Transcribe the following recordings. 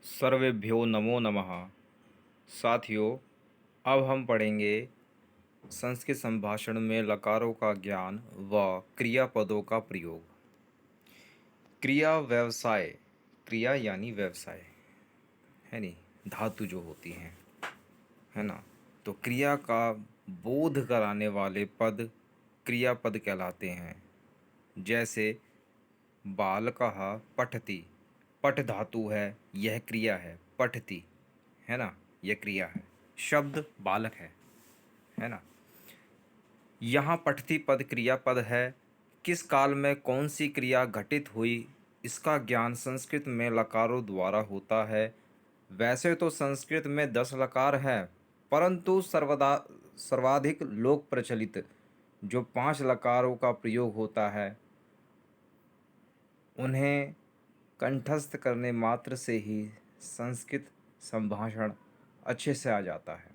सर्वेभ्यो नमो नमः। साथियों, अब हम पढ़ेंगे संस्कृत संभाषण में लकारों का ज्ञान व क्रियापदों का प्रयोग। क्रिया व्यवसाय, क्रिया यानी व्यवसाय है नी, धातु जो होती हैं, है ना। तो क्रिया का बोध कराने वाले पद क्रियापद कहलाते हैं। जैसे बालकः पठति, पठ धातु है, यह क्रिया है। पठति, है ना, यह क्रिया है। शब्द बालक है ना। यहाँ पठती पद क्रियापद है। किस काल में कौन सी क्रिया घटित हुई, इसका ज्ञान संस्कृत में लकारों द्वारा होता है। वैसे तो संस्कृत में 10 लकार हैं, परंतु सर्वाधिक लोक प्रचलित जो 5 लकारों का प्रयोग होता है, उन्हें कंठस्थ करने मात्र से ही संस्कृत संभाषण अच्छे से आ जाता है।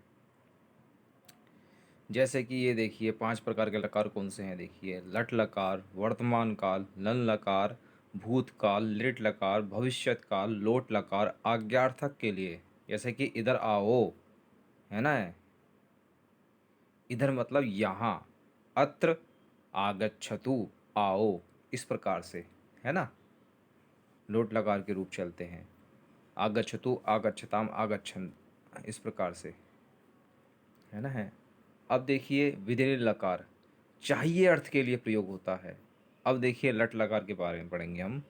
जैसे कि ये देखिए 5 प्रकार के लकार कौन से हैं। देखिए लट लकार, वर्तमान काल, लन लकार, भूतकाल, लिट लकार, भविष्यत काल, लोट लकार आज्ञार्थक के लिए। जैसे कि इधर आओ, है ना, इधर मतलब यहाँ, अत्र आगच्छतु, आओ, इस प्रकार से, है ना, लोट लकार के रूप चलते हैं। आगच्छतु, आगच्छताम, आगच्छन, इस प्रकार से, है ना है। अब देखिए विधिलिट लकार चाहिए अर्थ के लिए प्रयोग होता है। अब देखिए लट लकार के बारे में पढ़ेंगे हम।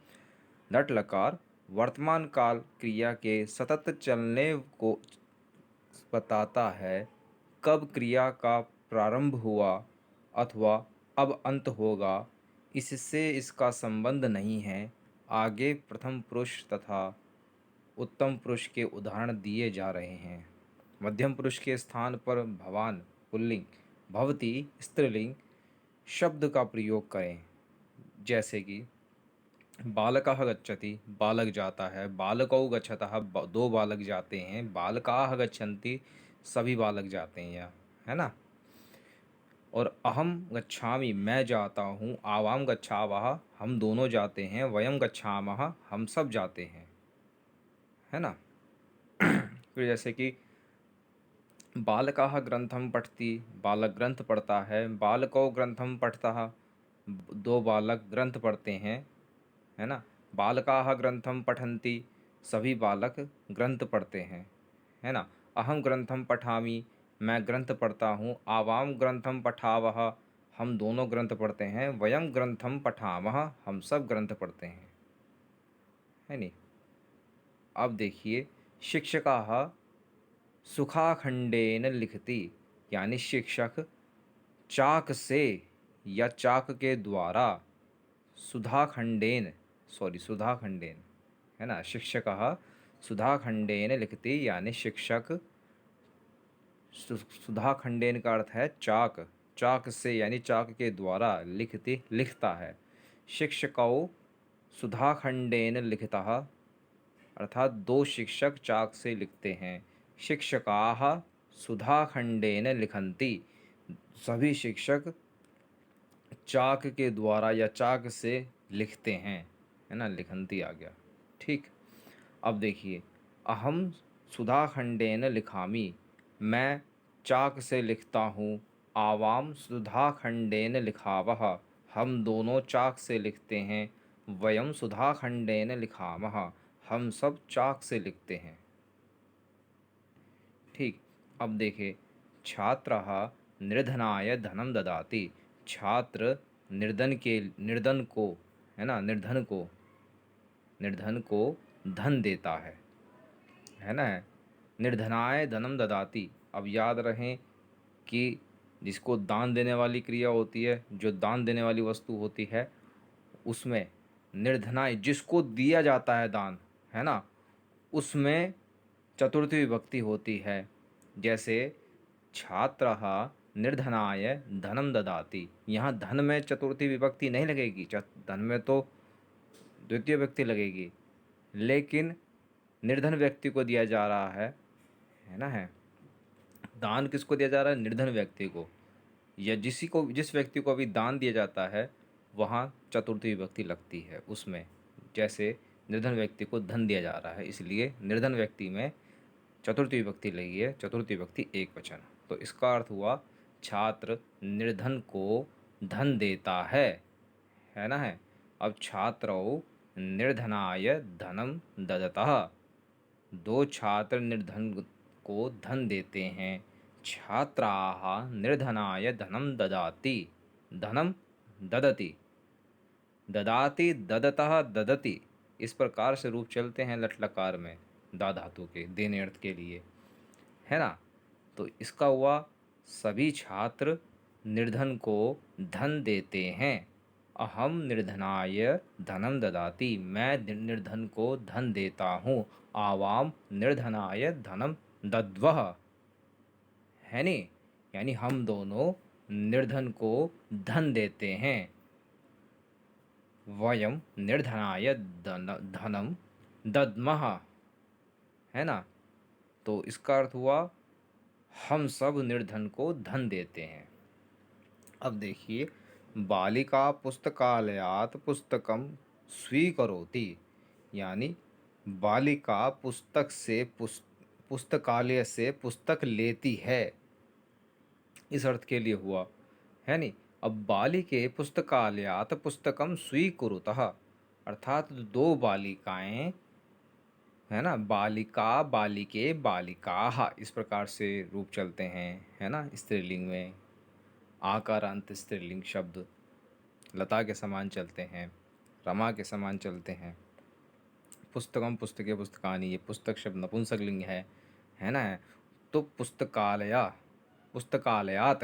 लट लकार वर्तमान काल क्रिया के सतत चलने को बताता है। कब क्रिया का प्रारंभ हुआ अथवा अब अंत होगा, इससे इसका संबंध नहीं है। आगे प्रथम पुरुष तथा उत्तम पुरुष के उदाहरण दिए जा रहे हैं। मध्यम पुरुष के स्थान पर भवान पुल्लिंग, भवती स्त्रीलिंग शब्द का प्रयोग करें। जैसे कि बालकः गच्छति, बालक जाता है। बालकौ गच्छतः, 2 बालक जाते हैं। बालकाः गच्छन्ति, सभी बालक जाते हैं, या, है ना। और अहम गच्छामि, मैं जाता हूँ। आवाम गच्छावः, हम दोनों जाते हैं। वयम गच्छामः, हम सब जाते हैं, है ना। फिर जैसे कि बालकाः ग्रंथम पठति, बालक ग्रंथ पढ़ता है। बालकौ ग्रंथम पठतः, 2 बालक ग्रंथ पढ़ते हैं, है ना। बालकाः ग्रंथम पठन्ति, सभी बालक ग्रंथ पढ़ते हैं, है ना। अहम ग्रंथम पठामि, मैं ग्रंथ पढ़ता हूँ। आवाम ग्रंथम पठावः, हम दोनों ग्रंथ पढ़ते हैं। वयम ग्रंथम पठामः, हम सब ग्रंथ पढ़ते हैं, है नी। अब देखिए शिक्षकाः सुखाखंडेन लिखति, यानी शिक्षक चाक से या चाक के द्वारा सुधाखंडेन, सुधाखंडेन, है ना। शिक्षकः सुधाखंडेन लिखति, यानी शिक्षक सुधाखंडेन का अर्थ है चाक, चाक से यानी चाक के द्वारा, लिखति लिखता है। शिक्षकौ सुधाखंडेन लिखतः, अर्थात 2 शिक्षक चाक से लिखते हैं। शिक्षकाः सुधाखंडेन लिखन्ति, सभी शिक्षक चाक के द्वारा या चाक से लिखते हैं, है ना। लिखन्ति आ गया, ठीक। अब देखिए अहम सुधाखंडेन लिखामि, मैं चाक से लिखता हूँ। आवाम सुधाखंडेन लिखावः, हम दोनों चाक से लिखते हैं। वयम सुधाखंडेन लिखामः, हम सब चाक से लिखते हैं, ठीक। अब देखिए छात्रः निर्धनाय धनम ददाति, छात्र निर्धन को, है ना, निर्धन को धन देता है ना। निर्धनाय धनम ददाति। अब याद रहें कि जिसको दान देने वाली क्रिया होती है, जो दान देने वाली वस्तु होती है, उसमें निर्धनाय, जिसको दिया जाता है दान, है ना, उसमें चतुर्थी विभक्ति होती है। जैसे छात्रः निर्धनाय धनम ददाति, यहाँ धन में चतुर्थी विभक्ति नहीं लगेगी, धन में तो द्वितीय व्यक्ति लगेगी, लेकिन निर्धन व्यक्ति को दिया जा रहा है ना, है। दान किसको दिया जा रहा है? निर्धन व्यक्ति को, या जिस व्यक्ति को अभी दान दिया जाता है, वहाँ चतुर्थी विभक्ति लगती है उसमें। जैसे निर्धन व्यक्ति को धन दिया जा रहा है, इसलिए निर्धन व्यक्ति में चतुर्थी विभक्ति लगी है, चतुर्थी विभक्ति एक वचन। तो इसका अर्थ हुआ छात्र निर्धन को धन देता है ना है। अब छात्रौ निर्धनाय धनम ददतः, दो छात्र निर्धन को धन देते हैं। छात्राः निर्धनाय धनम ददाति, धनम ददति, ददाति ददतः ददति, इस प्रकार से रूप चलते हैं लट लकार में दा धातु के देने अर्थ के लिए, है ना। तो इसका हुआ सभी छात्र निर्धन को धन देते हैं। अहम निर्धनाय धनम ददाति, मैं निर्धन को धन देता हूँ। आवाम निर्धनाय धनम दद्वः, है नी, यानी हम दोनों निर्धन को धन देते हैं। वयम निर्धनाय धनम दद्मः, है ना। तो इसका अर्थ हुआ हम सब निर्धन को धन देते हैं। अब देखिए, बालिका पुस्तकालयात पुस्तकम स्वीकरोति, यानी बालिका पुस्तकालय से पुस्तक लेती है, इस अर्थ के लिए हुआ, है नी। अब बालिके पुस्तकालयात पुस्तकम स्वीकुरुतः, अर्थात दो बालिकाएं, है ना, बालिका बालिके बालिकाः, इस प्रकार से रूप चलते हैं, है ना। स्त्रीलिंग में आकारांत स्त्रीलिंग शब्द लता के समान चलते हैं, रमा के समान चलते हैं। पुस्तकम पुस्तके पुस्तकानि, ये पुस्तक शब्द नपुंसकलिंग है ना। तो पुस्तकालया पुस्तकालयात,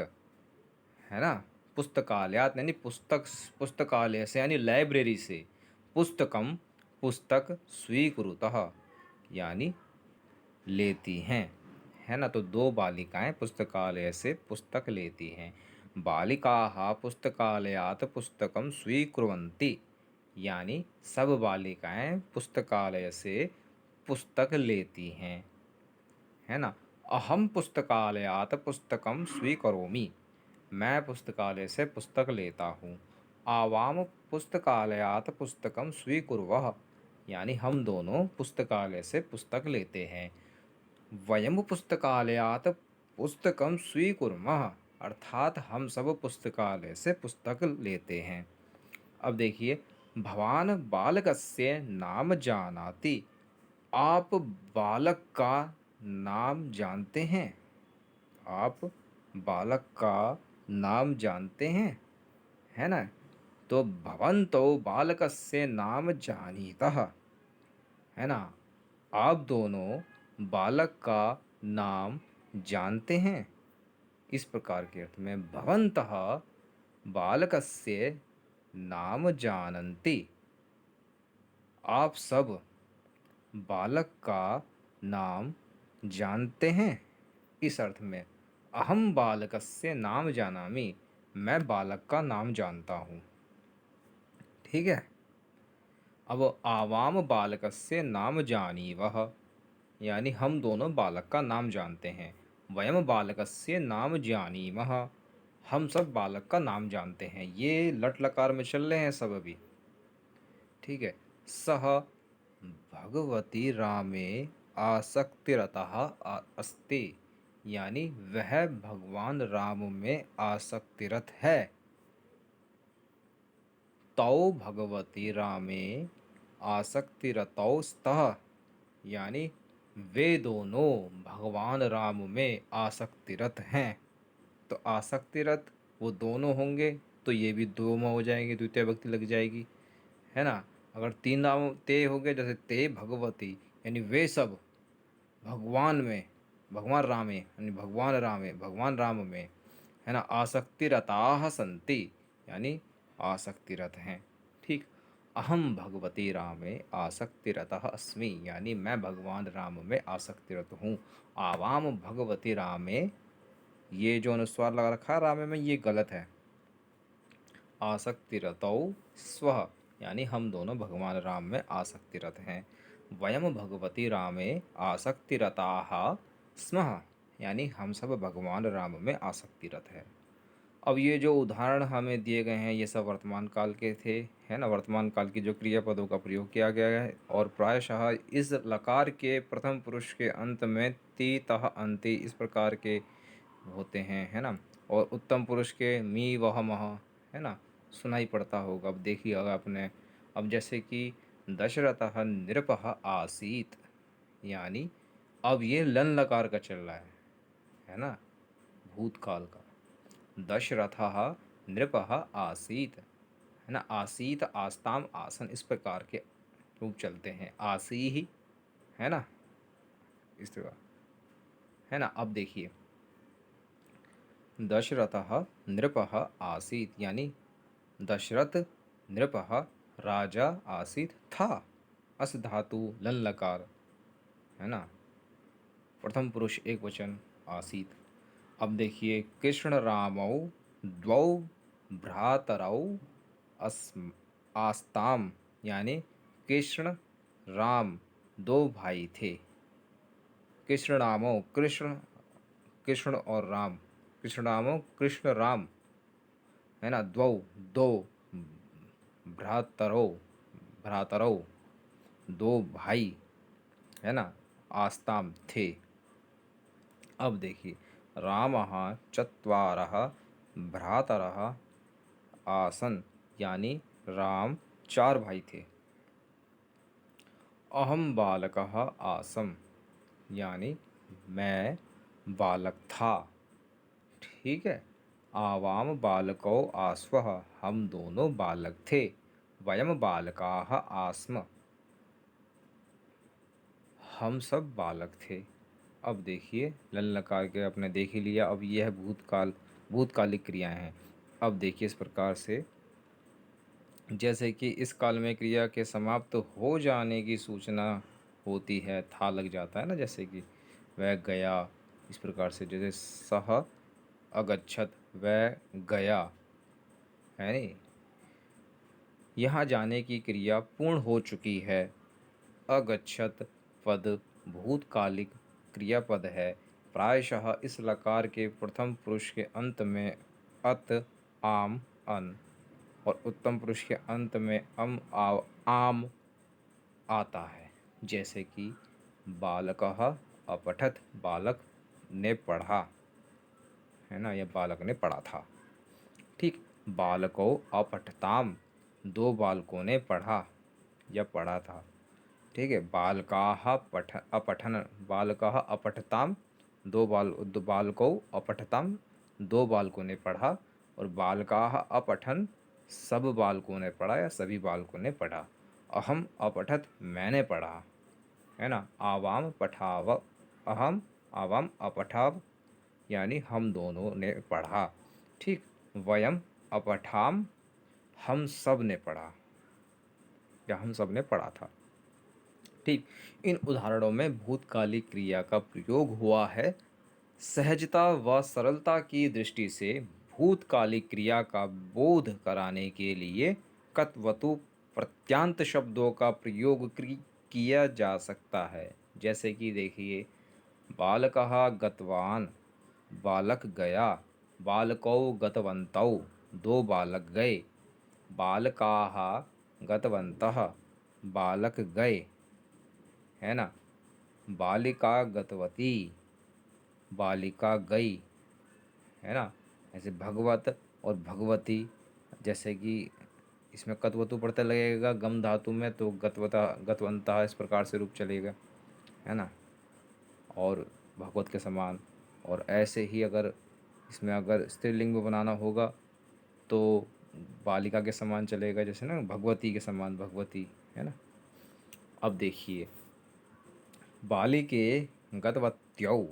है ना, पुस्तकालयात यानी पुस्तक, पुस्तकालय से यानी लाइब्रेरी से, पुस्तकम पुस्तक स्वीकुरुतः यानी लेती हैं, है ना। तो दो बालिकाएं पुस्तकालय से पुस्तक लेती हैं। बालिकाः पुस्तकालयात पुस्तकम स्वीकुर्वन्ति, यानी सब बालिकाएं पुस्तकालय से पुस्तक लेती हैं, है ना। अहम पुस्तकालयात पुस्तकम स्वीकरोमि, मैं पुस्तकालय से पुस्तक लेता हूँ। आवाम पुस्तकालयात पुस्तकम स्वीकुर्वः, यानी हम दोनों पुस्तकालय से पुस्तक लेते हैं। वयम पुस्तकालयात पुस्तकम स्वीकुर्मः, अर्थात हम सब पुस्तकालय से पुस्तक लेते हैं। अब देखिए, भवान बालकस्य नाम जानाति, आप बालक का नाम जानते हैं, आप बालक का नाम जानते हैं, है ना। तो भवन्तौ बालकस्य नाम जानीतः, है ना, आप दोनों बालक का नाम जानते हैं, इस प्रकार के अर्थ में भवन्तः बालकस्य नाम जानन्ति, आप सब बालक का नाम जानते हैं, इस अर्थ में अहम बालकस्य नाम जानामि, मैं बालक का नाम जानता हूँ, ठीक है। अब आवाम बालकस्य नाम जानीवः, यानी हम दोनों बालक का नाम जानते हैं। वयम बालकस्य नाम जानीमः, हम सब बालक का नाम जानते हैं। ये लट लकार में चल रहे हैं सब अभी, ठीक है। सह भगवती रामे आसक्तिरतः अस्ति, यानी वह भगवान राम में आसक्तिरत है। तौ भगवती रामे आसक्तिरतौ स्तः, यानी वे दोनों भगवान राम में आसक्तिरत हैं। तो आसक्तिरत वो दोनों होंगे, तो ये भी दो में हो जाएंगे, द्वितीय विभक्ति लग जाएगी, है ना। अगर तीन नाम ते हो गए, जैसे ते भगवती, यानी वे सब भगवान में, भगवान राम में, यानी भगवान राम में, भगवान राम में, है ना। आसक्तिरताः सन्ति, यानी आसक्तिरत हैं, ठीक। अहम भगवती रामे आसक्तिरतः अस्मि, यानी मैं भगवान राम में आसक्तिरत हूँ। आवाम भगवती रामे, ये जो अनुस्वार लगा रखा है रामे में, ये गलत है। आसक्तिरतौ स्वः, यानी हम दोनों भगवान राम में आसक्तिरत हैं। वयम भगवती रामे आसक्तिरताः स्मः, यानी हम सब भगवान राम में आसक्तिरत है। अब ये जो उदाहरण हमें दिए गए हैं ये सब वर्तमान काल के थे, है ना। वर्तमान काल की जो क्रियापदों का प्रयोग किया गया है और प्रायशः इस लकार के प्रथम पुरुष के अंत में ती तह अंति इस प्रकार के होते हैं, है ना। और उत्तम पुरुष के मी वह मह, है ना, सुनाई पड़ता होगा। अब देखिएगा आपने, अब जैसे कि दशरथः नृपः आसीत, यानी अब ये लन लकार का चल रहा है ना, भूतकाल का। दशरथः नृपः आसीत, है ना। आसीत, आस्ताम, आसन इस प्रकार के रूप चलते हैं। आसी ही, है ना, इस प्रकार, है ना। अब देखिए दशरथः नृपः आसीत, यानी दशरथ नृपः राजा आसीत था। अस धातु लन लकार, है ना, प्रथम पुरुष एक वचन आसीत। अब देखिए कृष्ण रामौ द्वौ भ्रातरौ अस आस्ताम, यानी कृष्ण राम दो भाई थे। कृष्ण रामो, कृष्ण, कृष्ण और राम, कृष्ण रामो कृष्ण राम, है ना। द्वौ, दो, भ्रातरौ, भ्रातरौ दो भाई, है ना, आस्ताम थे। अब देखिए रामः चत्वारः भ्रातरः आसन, यानी राम चार भाई थे। अहम बालकः आसम, यानी मैं बालक था। ठीक है। आवाम बालकौ आस्वः, हम दोनों बालक थे। वयम बालकाः आस्म, हम सब बालक थे। अब देखिए लल लकार के अपने देख ही लिया। अब यह भूतकाल, भूतकालिक क्रियाएं हैं। अब देखिए इस प्रकार से, जैसे कि इस काल में क्रिया के समाप्त हो जाने की सूचना होती है, था लग जाता है ना, जैसे कि वह गया, इस प्रकार से। जैसे सह अगच्छत, वह गया, है नहीं। यहाँ जाने की क्रिया पूर्ण हो चुकी है। अगच्छत पद भूतकालिक क्रियापद है। प्रायशः इस लकार के प्रथम पुरुष के अंत में अत, आम, अन और उत्तम पुरुष के अंत में आम आता है। जैसे कि बालकः अपठत, बालक ने पढ़ा, है ना, यह बालक ने पढ़ा था। ठीक। बालको अपठताम, दो बालकों ने पढ़ा या पढ़ा था। ठीक है। बालकाः अपठन, बालकाः अपठताम, दो बालको अपठताम, दो बालकों ने पढ़ा। और बालकाः अपठन, सब बालकों ने पढ़ा या सभी बालकों ने पढ़ा। अहम अपठत, मैंने पढ़ा, है ना। आवाम पठाव, अहम आवाम अपठाव, यानी हम दोनों ने पढ़ा। ठीक। वयम अपठाम, हम सब ने पढ़ा या हम सब ने पढ़ा था। ठीक। इन उदाहरणों में भूतकालिक क्रिया का प्रयोग हुआ है। सहजता व सरलता की दृष्टि से भूतकालिक क्रिया का बोध कराने के लिए कत्वतु प्रत्यांत शब्दों का प्रयोग किया जा सकता है। जैसे कि देखिए बालकः गतवान, बालक गया। बालकौ गतवन्तौ, दो बालक गए। बालकाः गतवन्तः, बालक गए, है ना। बालिका गतवती, बालिका गई, है ना। ऐसे भगवत और भगवती, जैसे कि इसमें कत्वतु पड़ता लगेगा गम धातु में, तो गतवता गतवंता इस प्रकार से रूप चलेगा, है ना। और भगवत के समान। और ऐसे ही अगर इसमें अगर स्त्रीलिंग में बनाना होगा तो बालिका के समान चलेगा, जैसे ना भगवती के समान, भगवती, है ना। अब देखिए बालिके गतवत्यौ,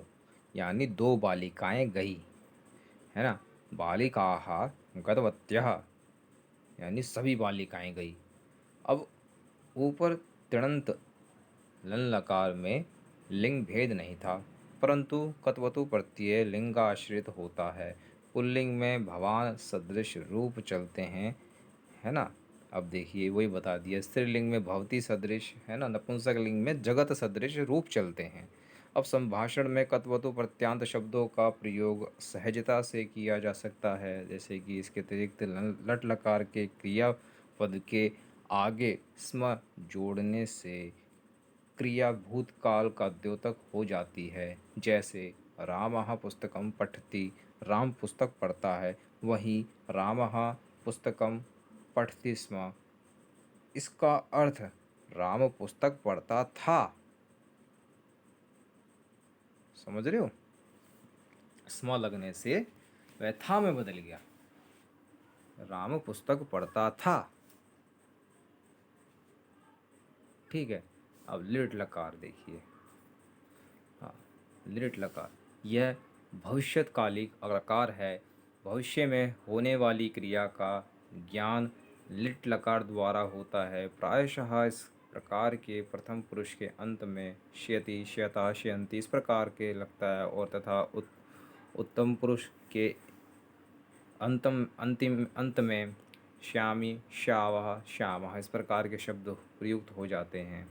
यानी दो बालिकाएं गई, है ना। बालिकाः गतवत्यः, यानी सभी बालिकाएं गई। अब ऊपर तिङन्त लन लकार में लिंग भेद नहीं था, परंतु कत्वतु प्रत्यय लिंगाश्रित होता है। पुल्लिंग में भवान सदृश रूप चलते हैं, है ना। अब देखिए वही बता दिया, स्त्रीलिंग में भवती सदृश, है ना। नपुंसक लिंग में जगत सदृश रूप चलते हैं। अब संभाषण में कत्वतु प्रत्यांत शब्दों का प्रयोग सहजता से किया जा सकता है, जैसे कि इसके अतिरिक्त लट लकार के क्रियापद के आगे स्म जोड़ने से क्रिया भूतकाल का द्योतक हो जाती है। जैसे रामः पुस्तकं पठति, राम पुस्तक पढ़ता है, वहीं रामः पुस्तकं पठति स्म, इसका अर्थ राम पुस्तक पढ़ता था। समझ रहे हो? स्म लगने से वह था में बदल गया, राम पुस्तक पढ़ता था। ठीक है। अब लिट लकार देखिए। हाँ, लिट लकार यह भविष्यत्कालिक लकार है। भविष्य में होने वाली क्रिया का ज्ञान लिट लकार द्वारा होता है। प्रायशः इस प्रकार के प्रथम पुरुष के अंत में श्यति श्यता श्यन्ति इस प्रकार के लगता है, और तथा उत्तम पुरुष के अंतिम अंत में श्यामी श्यावः श्यामः इस प्रकार के शब्द प्रयुक्त हो जाते हैं,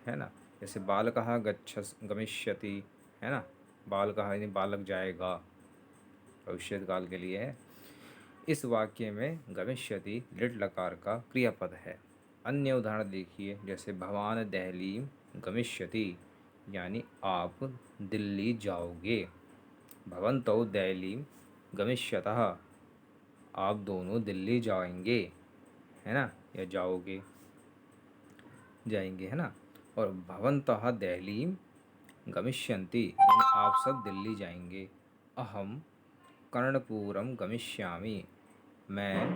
है ना। जैसे बालकः गमिष्यति, है ना, बालकः यानी बालक जाएगा, भविष्य काल के लिए है। इस वाक्य में गमिष्यति लिट लकार का क्रियापद है। अन्य उदाहरण देखिए, जैसे भवान दहलीं गमिष्यति, यानी आप दिल्ली जाओगे। भवन्तौ दहलीं गमिष्यतः, आप दोनों दिल्ली जाएंगे, है ना, या जाओगे, जाएंगे, है ना। और भवन्तः दहलीं गमिष्यन्ति, यानी आप सब दिल्ली जाएंगे। अहम कर्णपुरम गमिष्यामि, मैं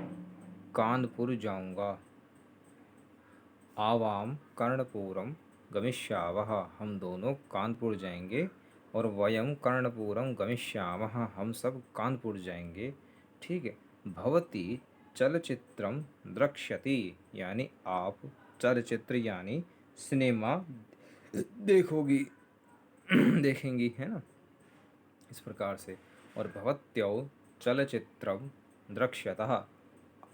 कानपुर जाऊंगा। आवाम कर्णपुरम गमिष्यावः, हम दोनों कानपुर जाएंगे। और वयम कर्णपुरम गमिष्यामः, हम सब कानपुर जाएंगे। ठीक है। भवती चलचित्रम द्रक्ष्यति, यानी आप चलचित्र यानी सिनेमा देखोगी देखेंगी, है ना, इस प्रकार से। और भवत्यौ चलचित्रम द्रक्ष्यतः,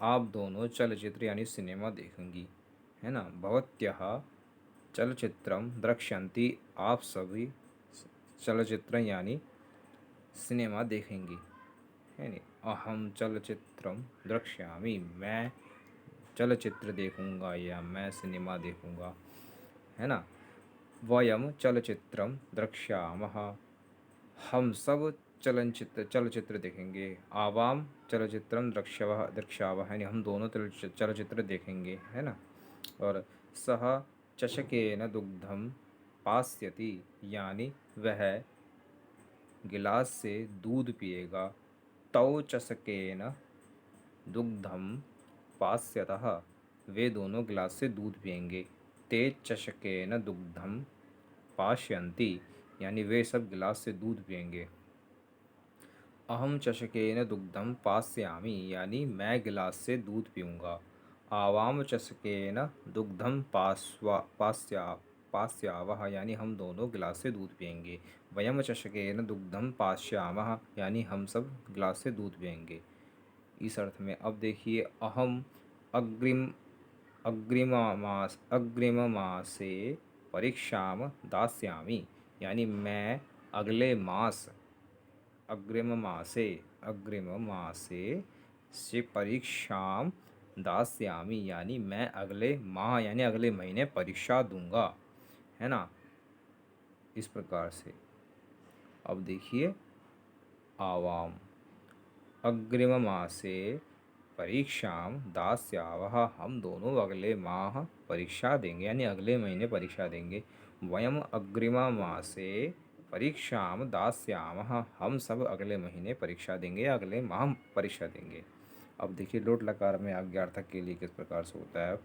आप दोनों चलचित्र यानी सिनेमा देखेंगी, है ना। भवत्यः चलचित्रम द्रक्ष्यन्ति, आप सभी चलचित्र यानी सिनेमा देखेंगी, है नी। अहम चलचित्रम द्रक्ष्यामि, मैं चलचित्र देखूंगा या मैं सिनेमा देखूंगा, है ना। वयम चलचित्रम द्रक्ष्यामः, हम सब चलचित्र देखेंगे। आवाम चलचित्रम द्रक्ष्यावः, यानी हम दोनों चलचित्र देखेंगे, है ना। और सह चषकेन दुग्धम पास्यति, यानी वह गिलास से दूध पिएगा। तौ चषकेन दुग्धम पास्यतः, वे दोनों गिलास से दूध पिएंगे। ते चषकेन दुग्धम पास्यन्ति, यानी वे सब गिलास से दूध पिएंगे। अहम चषकेन दुग्धम पास्यामि, यानी मैं गिलास से दूध पीऊँगा। आवाम चषकेन दुग्धम पास्यावः, यानी हम दोनों गिलास से दूध पिएंगे। वयम चषकेन दुग्धम पास्यामः, यानी हम सब गिलास से दूध पिएंगे। इस अर्थ में अब देखिए, अहम अग्रिम मासे परीक्षाम दास्यामि, यानी मैं अगले मास अग्रिम मासे से परीक्षाम दास्यामि, यानी मैं अगले माह यानी अगले महीने परीक्षा दूंगा, है ना, इस प्रकार से। अब देखिए, आवाम अग्रिम मासे परीक्षाम दास्यावः, हम दोनों अगले माह परीक्षा देंगे यानी अगले महीने परीक्षा देंगे। वयम अग्रिम मासे परीक्षाम दास्यामः, हम सब अगले महीने परीक्षा देंगे या अगले माह परीक्षा देंगे। अब देखिए, लोट लकार में आज्ञार्थक के लिए किस प्रकार से होता है।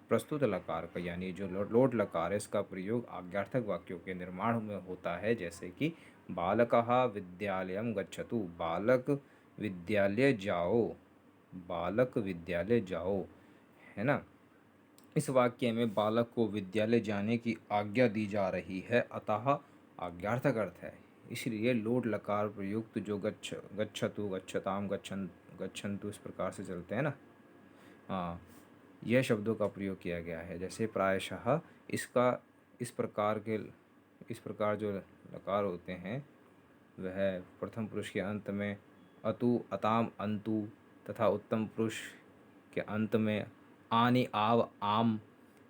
प्रस्तुत लकार का यानी जो लोट लकार है, इसका प्रयोग आज्ञार्थक वाक्यों के निर्माण में होता है, जैसे कि बालकः विद्यालयं गच्छतु, बालक विद्यालय जाओ, बालक विद्यालय जाओ, है ना। इस वाक्य में बालक को विद्यालय जाने की आज्ञा दी जा रही है, अतः आज्ञार्थक अर्थ है। इसलिए लोट लकार प्रयुक्त जो गच्छतु गच्छताम गच्छन्तु इस प्रकार से चलते हैं ना, हाँ, यह शब्दों का प्रयोग किया गया है। जैसे प्रायशः इसका इस प्रकार के इस प्रकार जो लकार होते हैं वह प्रथम पुरुष के अंत में अतु, अताम, अंतु तथा उत्तम पुरुष के अंत में आनि, आव, आम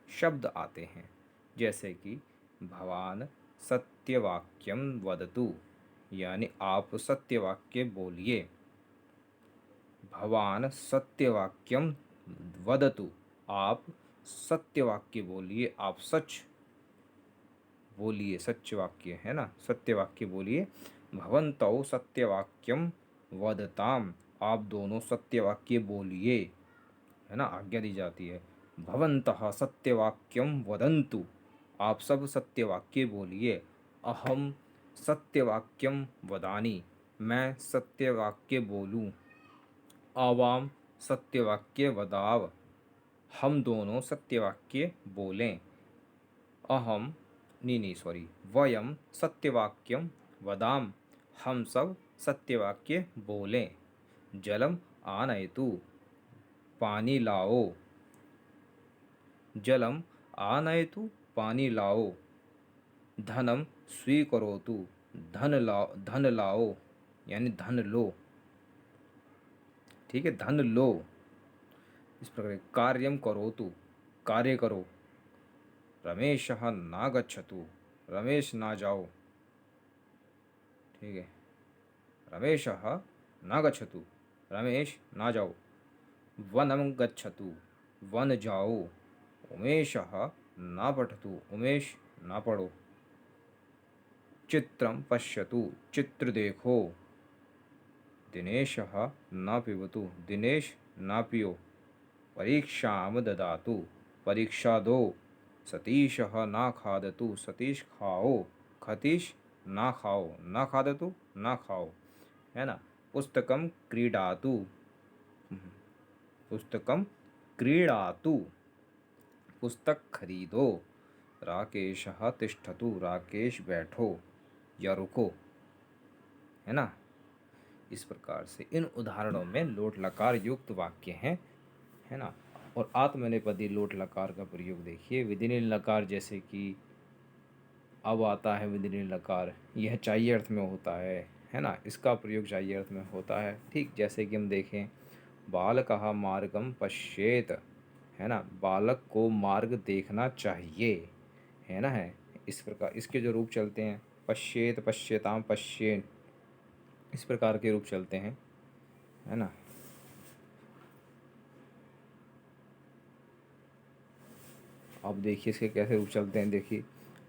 शब्द आते हैं। जैसे कि भवान सत्यवाक्यम वदतु, यानी आप सत्यवाक्य बोलिए। भवान सत्यवाक्यम वदतु, आप सत्यवाक्य बोलिए, आप सच बोलिए, सच्च वाक्य है ना, सत्य वाक्य बोलिए। भवन्तौ सत्यवाक्यम वदताम, आप दोनों सत्य वाक्य बोलिए, है ना, आज्ञा दी जाती है। भवन्तः सत्यवाक्यम वदन्तु, आप सब सत्य वाक्य बोलिए। अहम सत्यवाक्यम वदानि, मैं सत्य वाक्य बोलूं। आवाम सत्यवाक्य वदाव, हम दोनों सत्यवाक्य बोलें। अहम नहीं सॉरी, वयम सत्यवाक्यम वदाम, हम सब सत्यवाक्य बोलें। जलम आनयतु, पानी लाओ। जलम आनयतु, पानी लाओ। धनम स्वीकरोतु, धन लाओ, यानी धन लो। ठीक है, धन लो। इस प्रकार कार्यम करोतु, कार्य करो। रमेशः नागच्छतु, रमेश ना जाओ। ठीक है, रमेशः नागच्छतु, रमेश ना जाओ। वनं गच्छतु, वन जाओ। उमेशः ना पठतु, उमेश ना पढ़ो। चित्रं पश्यतु, चित्र देखो। दिनेशः न पिबतु, दिनेश ना पियो। परीक्षां ददातु, परीक्षा दो। सतीशः ना खादतु, सतीश खाओ। सतीश ना खाओ, ना खादतु ना खाओ, है ना। पुस्तकं क्रीडातु, पुस्तकं क्रीडातु, पुस्तक खरीदो। राकेशः तिष्ठतु, राकेश बैठो या रुको, है ना। इस प्रकार से इन उदाहरणों में लोट लकार युक्त वाक्य हैं, है ना। और आत्मनेपदी लोट लकार का प्रयोग देखिए। विधिनिल लकार, जैसे कि अब आता है विधिनिल लकार, यह चाहिए अर्थ में होता है ना, इसका प्रयोग चाहिए अर्थ में होता है। ठीक, जैसे कि हम देखें, बालकः मार्गम पश्येत, है ना, बालक को मार्ग देखना चाहिए, है ना। है इस प्रकार इसके जो रूप चलते हैं, पश्येत, पश्यताम, पश्येन, इस प्रकार के रूप चलते हैं, है ना। अब देखिए इसके कैसे रूप चलते हैं। देखिए,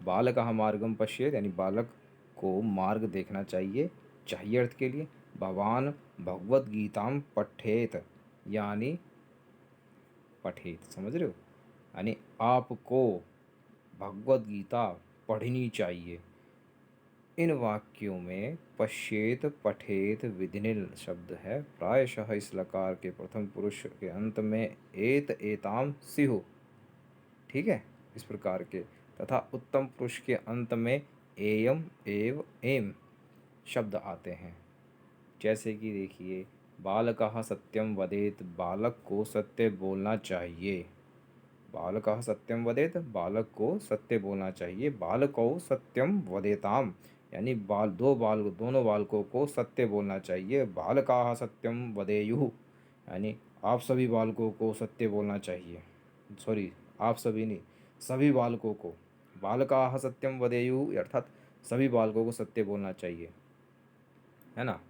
बालकः मार्गम पश्येत, यानी बालक को मार्ग देखना चाहिए, चाहिए अर्थ के लिए। भवान भगवद गीताम पठेत, यानी पठेत, समझ रहे हो, यानी आपको भगवद गीता पढ़नी चाहिए। इन वाक्यों में पश्येत, पठेत, विधिनिल शब्द है। प्रायशः इस लकार के प्रथम पुरुष के अंत में एत, एताम, सिहु, ठीक है, इस प्रकार के, तथा उत्तम पुरुष के अंत में एयम, एव, एम शब्द आते हैं। जैसे कि देखिए, बालकः सत्यम वदेत, बालक को सत्य बोलना चाहिए। बालकः सत्यम वदेत, बालक को सत्य बोलना चाहिए। बालकौ सत्यम वदेताम, यानी दोनों बालकों को सत्य बोलना चाहिए। बालकाः सत्यम वदेयुः, यानी आप सभी बालकों को सत्य बोलना चाहिए। सॉरी, आप सभी नहीं, सभी बालकों को। बालकाः सत्यम वदेयुः अर्थात सभी बालकों को सत्य बोलना चाहिए, है ना।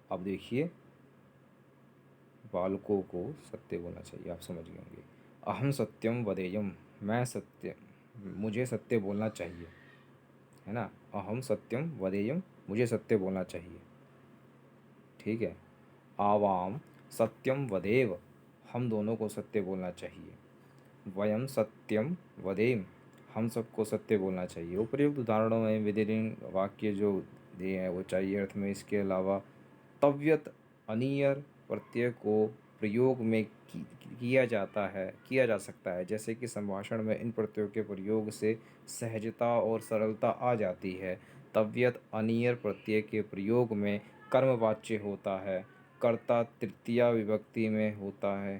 अब देखिए, बालकों को सत्य बोलना चाहिए, आप समझ गए होंगे। अहम सत्यम वदेयम, मैं सत्य, मुझे सत्य बोलना चाहिए, है ना। अहम सत्यम वदेयम, मुझे सत्य बोलना चाहिए, ठीक है। आवाम सत्यम वदेव, हम दोनों को सत्य बोलना चाहिए। वयम सत्यम वदेम, हम सबको सत्य बोलना चाहिए। उपर्युक्त उदाहरणों में विधिनिल वाक्य जो दिए हैं वो चाहिए अर्थ में। इसके अलावा तव्यत अनियर प्रत्यय को प्रयोग में किया जाता है, किया जा सकता है। जैसे कि संभाषण में इन प्रत्ययों के प्रयोग से सहजता और सरलता आ जाती है। तव्यत अनियर प्रत्यय के प्रयोग में कर्मवाच्य होता है, कर्ता तृतीया विभक्ति में होता है,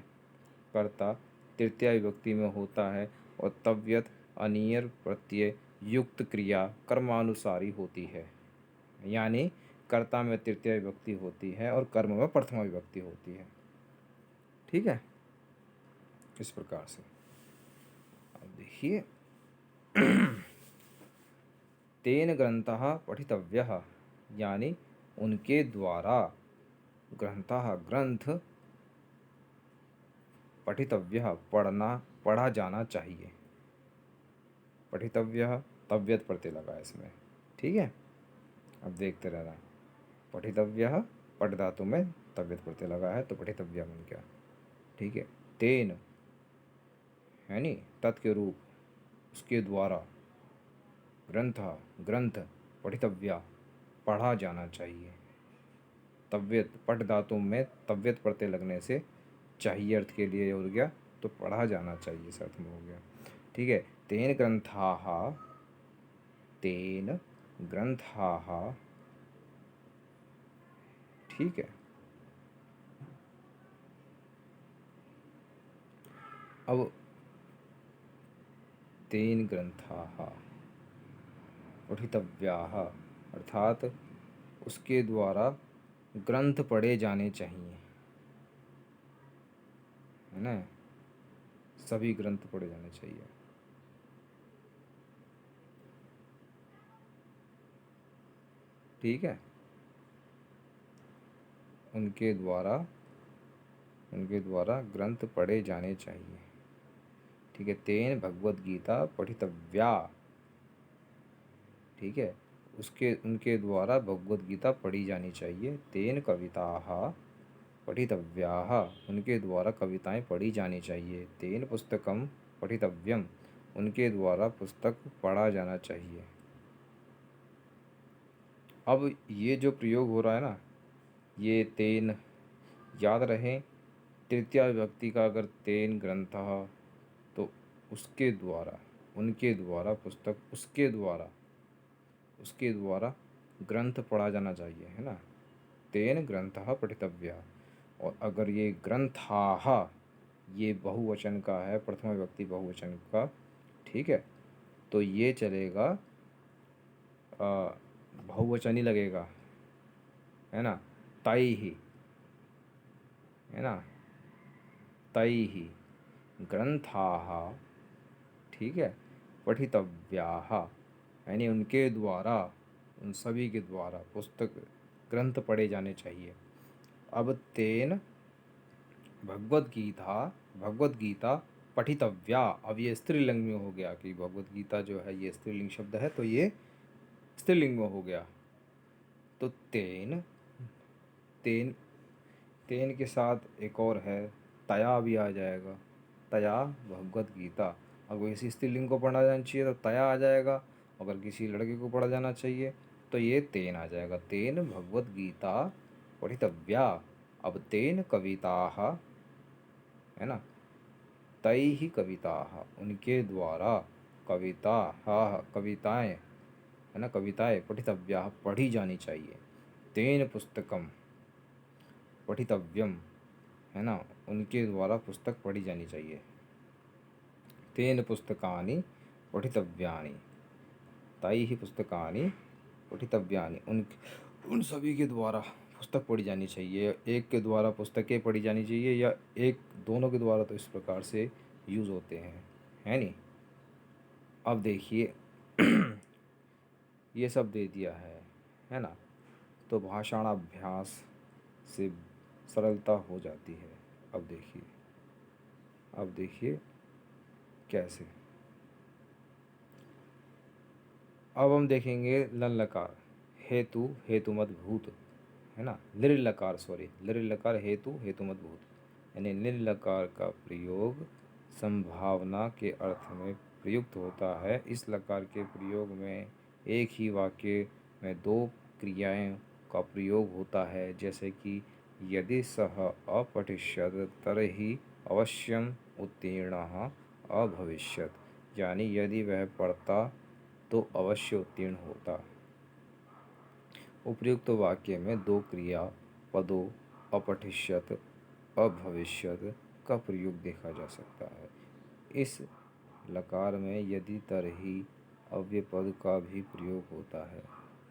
कर्ता तृतीया विभक्ति में होता है, और तव्यत अनियर प्रत्यय युक्त क्रिया कर्मानुसारी होती है, यानी कर्ता में तृतीय विभक्ति होती है और कर्म में प्रथमा विभक्ति होती है। ठीक है, इस प्रकार से अब देखिए तेन ग्रंथः पठितव्यः, यानी उनके द्वारा ग्रंथः ग्रंथ पठितव्यः पढ़ा जाना चाहिए। पठितव्यः तव्यत प्रत्यय लगा इसमें। ठीक है, अब देखते रहना। पठितव्यः पठ धातु में तव्यत प्रत्यय लगा है तो पठितव्य बन गया। ठीक है, तेन है नी तत् के रूप, उसके द्वारा, ग्रंथ ग्रंथ पठितव्या पढ़ा जाना चाहिए। तव्यत पठ धातु में तव्यत प्रत्यय लगने से चाहिए अर्थ के लिए हो गया, तो पढ़ा जाना चाहिए इस अर्थ में हो गया। ठीक है, तेन ग्रंथाः, तेन ग्रंथाः। ठीक है, अब तेन ग्रंथाः पठितव्याः अर्थात उसके द्वारा ग्रंथ पढ़े जाने चाहिए, है ना, सभी ग्रंथ पढ़े जाने चाहिए। ठीक है, उनके द्वारा ग्रंथ पढ़े जाने चाहिए। ठीक है, तेन भगवद गीता पठितव्या। ठीक है, उनके द्वारा भगवद गीता पढ़ी जानी चाहिए। तेन कविताः पठितव्याः, उनके द्वारा कविताएं पढ़ी जानी चाहिए। तेन पुस्तकम पठितव्यम, उनके द्वारा पुस्तक पढ़ा जाना चाहिए। अब ये जो प्रयोग हो रहा है ना, ये तेन, याद रहे तृतीय विभक्ति का अगर तेन ग्रंथः, तो उसके द्वारा, उनके द्वारा पुस्तक, उसके द्वारा ग्रंथ पढ़ा जाना चाहिए, है ना। तेन ग्रंथः पठितव्या। और अगर ये ग्रंथाः ये बहुवचन का है, प्रथमा विभक्ति बहुवचन का, ठीक है, तो ये चलेगा बहुवचन ही लगेगा, है ना। तै ही, है ना, तै ही ग्रंथाः, ठीक है, पठितव्याः, यानी उनके द्वारा, उन सभी के द्वारा पुस्तक ग्रंथ पढ़े जाने चाहिए। अब तेन भगवद गीता पठितव्या, अब ये स्त्रीलिंग में हो गया कि भगवद गीता जो है ये स्त्रीलिंग शब्द है, तो ये स्त्रीलिंग में हो गया। तो तेन, तेन तेन के साथ एक और है तया भी आ जाएगा। तया भगवद गीता, अगर किसी स्त्रीलिंग को पढ़ा जाना चाहिए तो तया आ जाएगा, अगर किसी लड़के को पढ़ा जाना चाहिए तो ये तेन आ जाएगा। तेन भगवद गीता पठितव्या। अब तेन कविताः, है ना, तै ही कविताः, उनके द्वारा कविताएं, है ना, कविताएं पठितव्याः पढ़ी जानी चाहिए। तेन पुस्तकम पठितव्यम, है ना, उनके द्वारा पुस्तक पढ़ी जानी चाहिए। तेन पुस्तकानि पठितव्यानि, ताई ही पुस्तकानि पठितव्यानि, उन सभी के द्वारा पुस्तक पढ़ी जानी चाहिए। एक के द्वारा पुस्तकें पढ़ी जानी चाहिए या एक दोनों के द्वारा, तो इस प्रकार से यूज़ होते हैं, है नहीं। अब देखिए ये सब दे दिया है ना, तो भाषाणाभ्यास से सरलता हो जाती है। अब देखिए कैसे। अब हम देखेंगे लन लकार, हेतु हेतुमत भूत, है ना, लिर लकार, सॉरी लिर लकार हेतु हेतुमत भूत, यानी लिर लकार का प्रयोग संभावना के अर्थ में प्रयुक्त होता है। इस लकार के प्रयोग में एक ही वाक्य में दो क्रियाएं का प्रयोग होता है, जैसे कि यदि सः अपठिष्यत तर्हि अवश्यम उत्तीर्णः अभविष्यत, यानी यदि वह पढ़ता तो अवश्य उत्तीर्ण होता। उपर्युक्त वाक्य में दो क्रिया पदों अपठिष्यत अभविष्यत का प्रयोग देखा जा सकता है। इस लकार में यदि तरही अव्यय पद का भी प्रयोग होता है।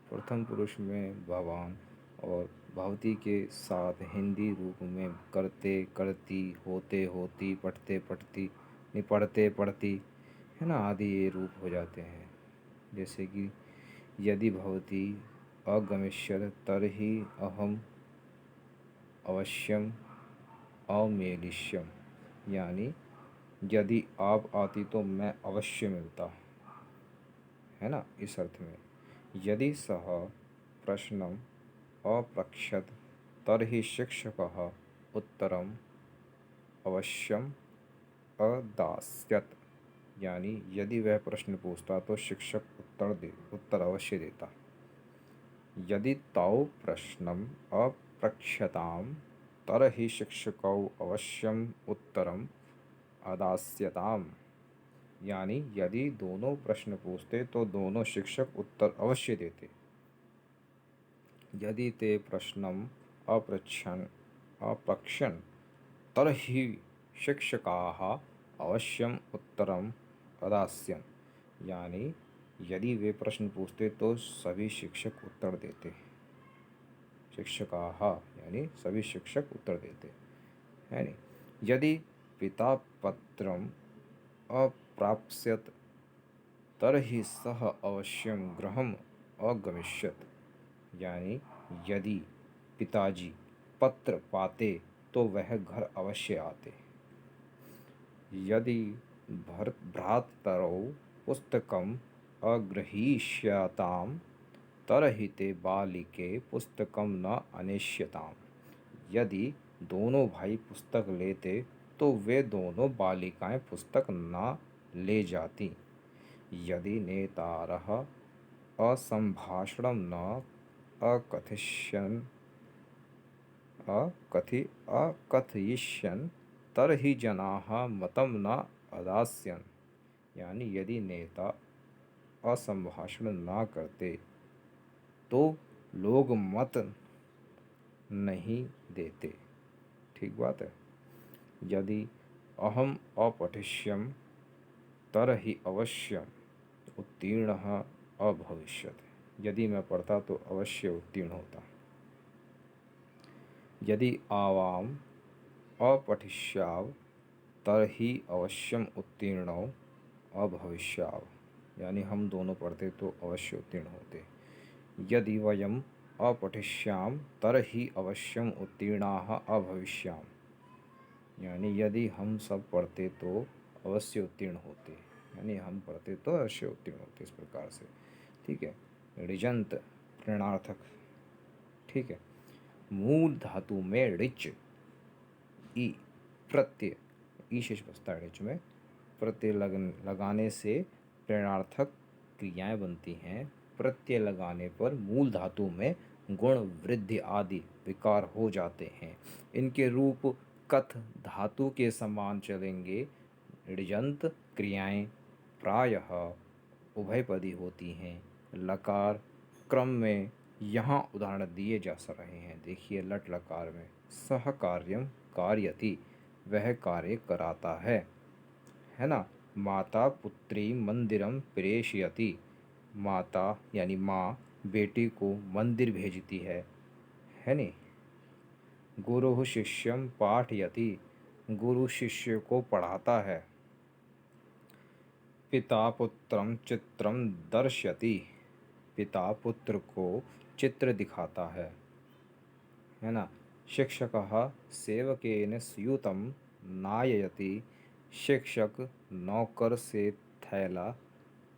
प्रथम पुरुष में भवान और भवती के साथ हिंदी रूप में करते करती, होते होती, पढ़ते पढ़ती, पढ़ते पढ़ती, है ना, आदि ये रूप हो जाते हैं। जैसे कि यदि भवती अगमिष्यत तर्हि अहम अवश्यम अमेलिष्यम, यानी यदि आप आती तो मैं अवश्य मिलता, है ना, इस अर्थ में। यदि सः प्रश्नम अप्रक्षत तर्हि शिक्षकः उत्तरम अवश्यम अदास्यत, यानी यदि वह प्रश्न पूछता तो शिक्षक उत्तर अवश्य देता। यदि तौ प्रश्नम अप्रक्षताम तर्हि शिक्षकौ अवश्यम उत्तरम अदास्यताम, यानी यदि दोनों प्रश्न पूछते तो दोनों शिक्षक उत्तर अवश्य देते। यदि ते प्रश्नम अप्रक्षन् तर्हि शिक्षकाः अवश्यम उत्तरम अदास्यन्, यानी यदि वे प्रश्न पूछते तो सभी शिक्षक उत्तर देते। शिक्षकाः यानी सभी शिक्षक उत्तर देते, है नी। यदि पिता पत्रम अप्राप्स्यत तर्हि सः अवश्यम गृहम अगमिष्यत, यानी यदि पिताजी पत्र पाते तो वह घर अवश्य आते। यदि भ्रातरौ पुस्तकम अगृहीष्यताम तर्हि ते बालिके पुस्तकम न अनेष्यताम, यदि दोनों भाई पुस्तक लेते तो वे दोनों बालिकाएं पुस्तक न ले जाती। यदि नेतारः असंभाषणं न अकथिष्यन् अकथयिष्यन् तर्हि जनाः मतं न अदास्यन्, यानी यदि नेता असंभाषण ना करते तो लोग मत नहीं देते। ठीक बात है। यदि अहम अपठिष्यम तर्हि अवश्यम उत्तीर्णः अभविष्यत्, यदि मैं पढ़ता तो अवश्य उत्तीर्ण होता। यदि आवाम अपठिष्याव तर्हि अवश्यम उत्तीर्णौ अभविष्याव, यानी हम दोनों पढ़ते तो अवश्य उत्तीर्ण होते। यदि वयम अपठिष्याम तर्हि अवश्यम उत्तीर्णाः अभविष्याम, यानी यदि हम सब पढ़ते तो अवश्य उत्तीर्ण होते, यानी हम पढ़ते तो अवश्य उत्तीर्ण होते, इस प्रकार से। ठीक है। ऋजंत प्रेरणार्थक। ठीक है। मूल धातु में ऋच ई प्रत्यय, ई शेष बचता है ऋच में, प्रत्यय लगाने से प्रेरणार्थक क्रियाएं बनती हैं। प्रत्यय लगाने पर मूल धातु में गुण वृद्धि आदि विकार हो जाते हैं। इनके रूप कथ धातु के समान चलेंगे। ऋजंत क्रियाएं प्रायः उभयपदी होती हैं। लकार क्रम में यहाँ उदाहरण दिए जा रहे हैं। देखिए लट लकार में सह कार्यम कार्यति, वह कार्य कराता है ना। माता पुत्री मंदिरम प्रेषयति, माता यानी माँ बेटी को मंदिर भेजती है नी। गुरु शिष्यम पाठयति, गुरु शिष्य को पढ़ाता है। पिता पुत्रम चित्रम दर्शयति, पिता पुत्र को चित्र दिखाता है ना। शिक्षकः सेवकेन स्यूतं नाययति, शिक्षक नौकर से थैला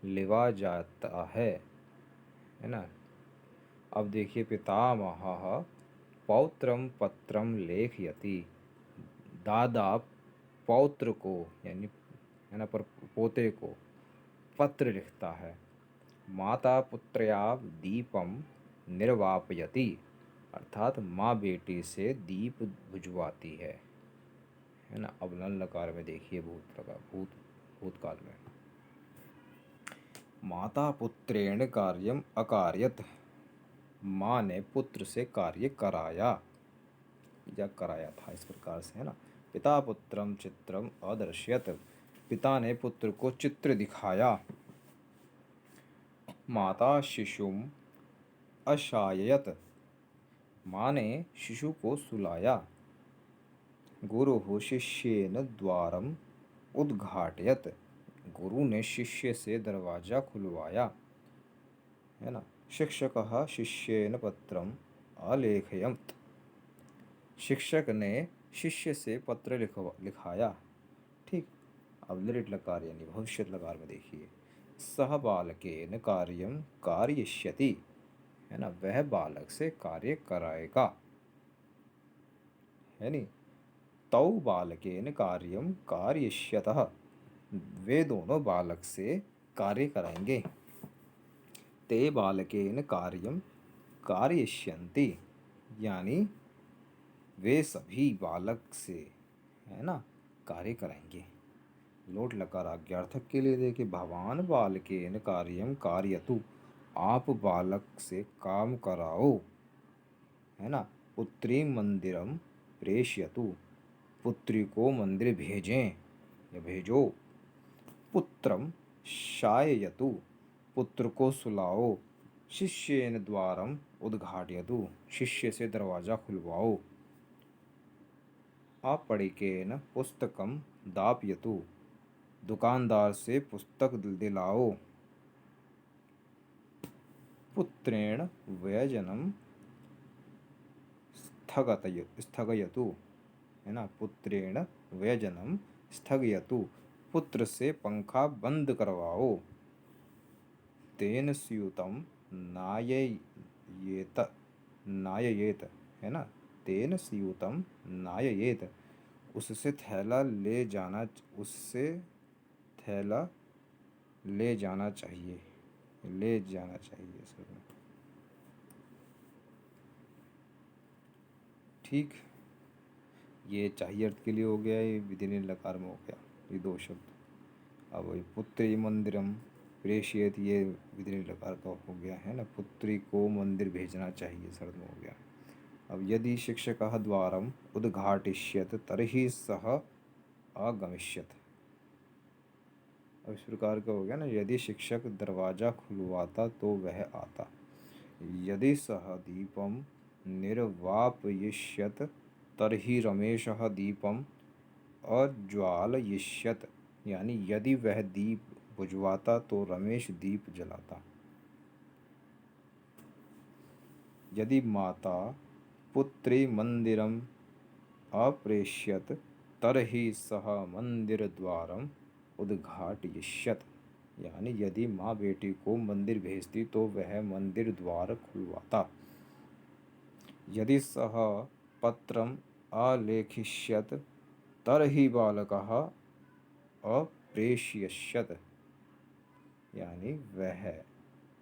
लिवा जाता है ना। अब देखिए पितामहः पौत्रम पत्रम लेखयति, दादा पौत्र को यानी है ना पर पोते को पत्र लिखता है। माता पुत्रया दीपम निर्वापयति, अर्थात माँ बेटी से दीप बुझवाती है ना। अब लन लकार में देखिए भूतकाल में माता पुत्रेण कार्यम अकार्यत, माँ ने पुत्र से कार्य कराया या कराया था, इस प्रकार से, है ना। पिता पुत्रम चित्रम अदर्शयत, पिता ने पुत्र को चित्र दिखाया। माता शिशुम अशाययत, माँ ने शिशु को सुलाया। गुरुः शिष्येन द्वारम उद्घाटयत, गुरु ने शिष्य से दरवाजा खुलवाया, है ना। शिक्षकः शिष्येन पत्रम अलेखयत, शिक्षक ने शिष्य से पत्र लिखाया। ठीक। अब लिट लकार यानी भविष्य लकार में देखिए, सह बालकेन कार्यम कारयिष्यति, है ना, वह बालक से कार्य कराएगा, है नी। तौ बालकेन कार्यम कारयिष्यतः, वे दोनों बालक से कार्य कराएंगे। ते बालकेन कार्यम कारयिष्यन्ति, यानी वे सभी बालक से, है ना, कार्य कराएंगे। लोट लकार आज्ञार्थक के लिए देखिए, भवान बालकेन कार्यम कारयतु, आप बालक से काम कराओ, है ना। पुत्री मंदिरम प्रेषयतु, पुत्री को मंदिर भेजें या भेजो। पुत्रम शाययतु, पुत्र को सुलाओ। शिष्येन द्वारम उद्घाटयतु, शिष्य से दरवाजा खुलवाओ। आपणिकेन पुस्तकम दापयतु, दुकानदार से पुस्तक दिलाओ। पुत्रेण व्यजनम स्थगयतु, है ना, पुत्रेण व्यजनम स्थगयतु, पुत्र से पंखा बंद करवाओ। तेन स्यूतम नाययेत, नाययेत, है ना, तेन स्यूतम नाययेत, उससे थैला ले जाना, उससे थैला ले जाना चाहिए, ले जाना चाहिए सर। ठीक। ये चाहिए अर्थ के लिए हो गया, ये विधिनि लकार में हो गया, ये दो शब्द। अब ये पुत्री मंदिरम प्रेषयत, ये विधिनि लकार का हो गया, है ना, पुत्री को मंदिर भेजना चाहिए शब्द में हो गया। अब यदि शिक्षकः द्वारम उद्घाटयिष्यत तर्हि सः आगमिष्यत, अब इस प्रकार का हो गया ना, यदि शिक्षक दरवाजा खुलवाता तो वह आता। यदि सः दीपम निर्वापयिष्यत तर्हि रमेशः दीपम अज्वालयिष्यत, यानी यदि वह दीप बुझवाता तो रमेश दीप जलाता। यदि माता पुत्री मंदिरम अप्रेष्यत तर्हि सः मंदिर द्वारम उद्घाटयिष्यत, यानी यदि माँ बेटी को मंदिर भेजती तो वह मंदिर द्वार खुलवाता। यदि सः पत्रम अलेखिष्यत तर्हि बालकः अप्रेषयिष्यत, यानी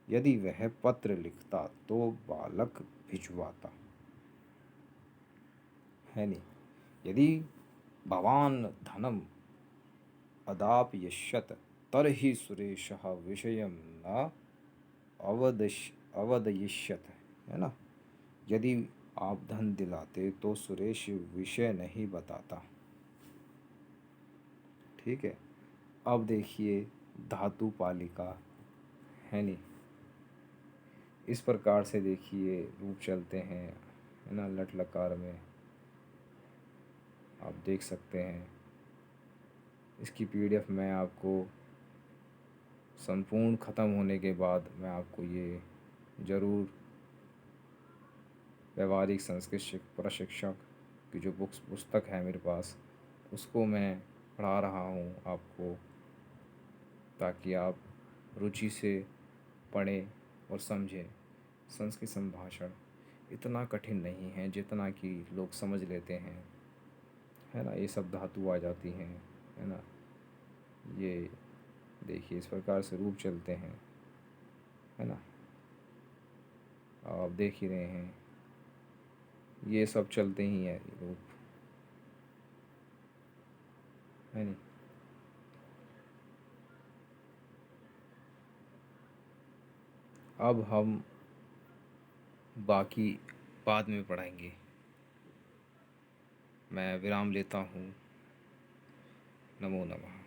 यदि वह पत्र लिखता तो बालक भिजवाता, है नी। यदि भवान धनम अदापयिष्यत तर्हि सुरेशः विषयं न अवदयिष्यत, है ना, यदि आप धन दिलाते तो सुरेश विषय नहीं बताता। ठीक है। अब देखिए धातु पालिका, है नी, इस प्रकार से देखिए रूप चलते हैं, है ना, लट लकार में आप देख सकते हैं। इसकी पीडीएफ मैं आपको संपूर्ण ख़त्म होने के बाद मैं आपको ये ज़रूर व्यवहारिक संस्कृत प्रशिक्षक की जो पुस्तक है मेरे पास, उसको मैं पढ़ा रहा हूँ आपको, ताकि आप रुचि से पढ़ें और समझें। संस्कृत संभाषण इतना कठिन नहीं है जितना कि लोग समझ लेते हैं, है ना। ये सब धातु आ जाती हैं, है ना। ये देखिए इस प्रकार से रूप चलते हैं, है ना, आप देख ही रहे हैं, ये सब चलते ही हैं रूप, है नहीं। अब हम बाकी बाद में पढ़ाएंगे। मैं विराम लेता हूँ। नमो नमः।